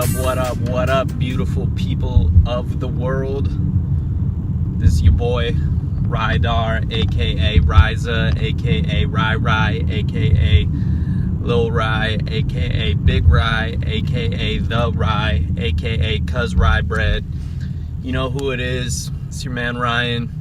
What up, beautiful people of the world? This is your boy, Rydar, aka Ryza, aka Rai, aka Lil Rye, aka Big Rye, aka The Rye, aka Cuz Rye Bread. You know who it is. It's your man Ryan.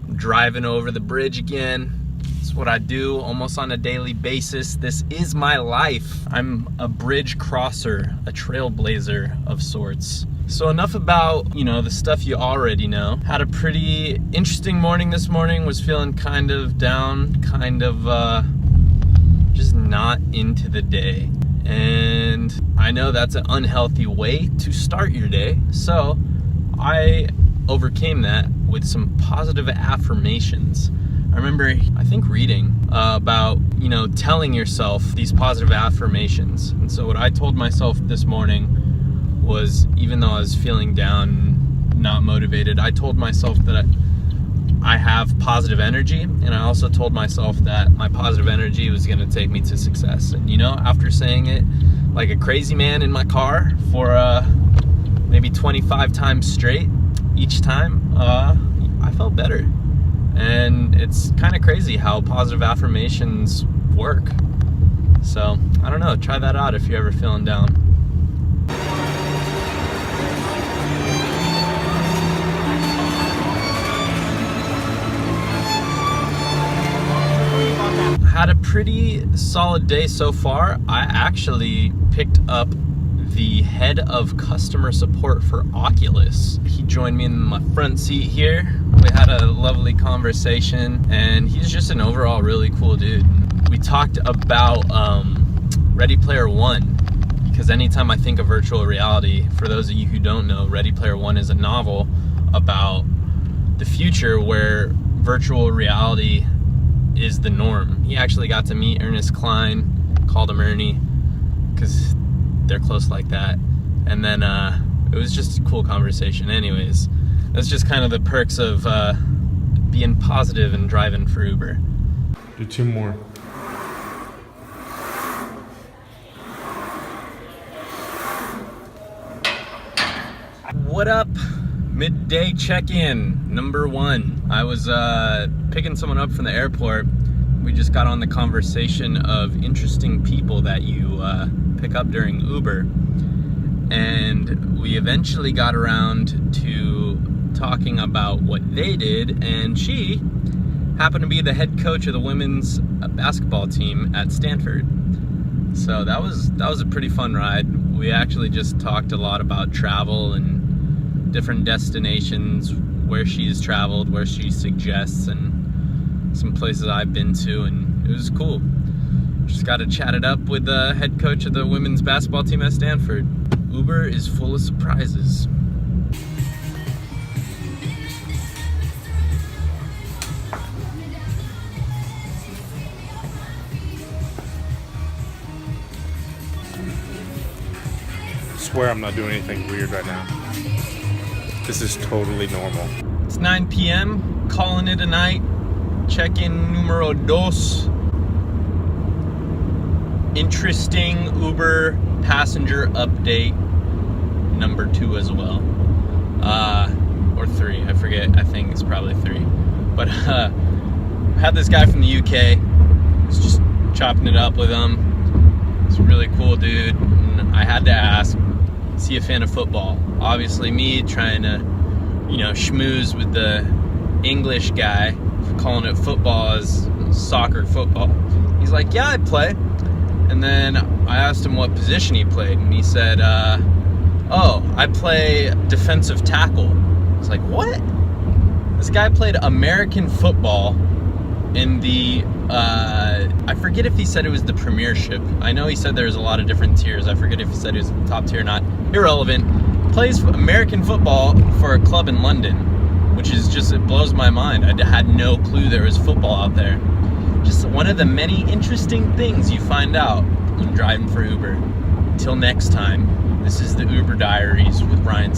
I'm driving over the bridge again. It's what I do almost on a daily basis. This is my life. I'm a bridge crosser, a trailblazer of sorts. So enough about, the stuff you already know. Had a pretty interesting morning this morning. Was feeling kind of down, just not into the day. And I know that's an unhealthy way to start your day. So I overcame that with some positive affirmations. I remember, I think, reading about, telling yourself these positive affirmations. And so what I told myself this morning was, even though I was feeling down, not motivated, I told myself that I have positive energy, and I also told myself that my positive energy was going to take me to success. And after saying it like a crazy man in my car for maybe 25 times straight, each time, I felt better. And it's kind of crazy how positive affirmations work. So, I don't know, try that out if you're ever feeling down. Had a pretty solid day so far. I actually picked up the head of customer support for Oculus. He joined me in my front seat here. We had a lovely conversation, and he's just an overall really cool dude. We talked about Ready Player One, because anytime I think of virtual reality, for those of you who don't know, Ready Player One is a novel about the future where virtual reality is the norm. He actually got to meet Ernest Cline, called him Ernie, because they're close like that. And then it was just a cool conversation. Anyways, that's just kind of the perks of being positive and driving for Uber. Do two more. What up? Midday check-in number 1. I was picking someone up from the airport. We just got on the conversation of interesting people that you pick up during Uber. And we eventually got around to talking about what they did, and she happened to be the head coach of the women's basketball team at Stanford. So that was a pretty fun ride. We actually just talked a lot about travel and different destinations, where she's traveled, where she suggests, and some places I've been to, and it was cool. Just got to chat it up with the head coach of the women's basketball team at Stanford. Uber is full of surprises. I swear I'm not doing anything weird right now. This is totally normal. It's 9 p.m., calling it a night. Check-in numero 2. Interesting Uber passenger update number 2 as well. Or 3, I forget. I think it's probably 3. But had this guy from the UK. Was just chopping it up with him. He's a really cool dude. And I had to ask, is he a fan of football? Obviously me trying to, schmooze with the English guy, calling it football as soccer football. He's like, yeah, I play. And then I asked him what position he played, and he said, I play defensive tackle. I was like, what? This guy played American football in the, I forget if he said it was the Premiership. I know he said there's a lot of different tiers. I forget if he said it was the top tier or not. Irrelevant. Plays American football for a club in London, which is just, it blows my mind. I had no clue there was football out there. Just one of the many interesting things you find out when driving for Uber. Until next time, this is the Uber Diaries with Ryan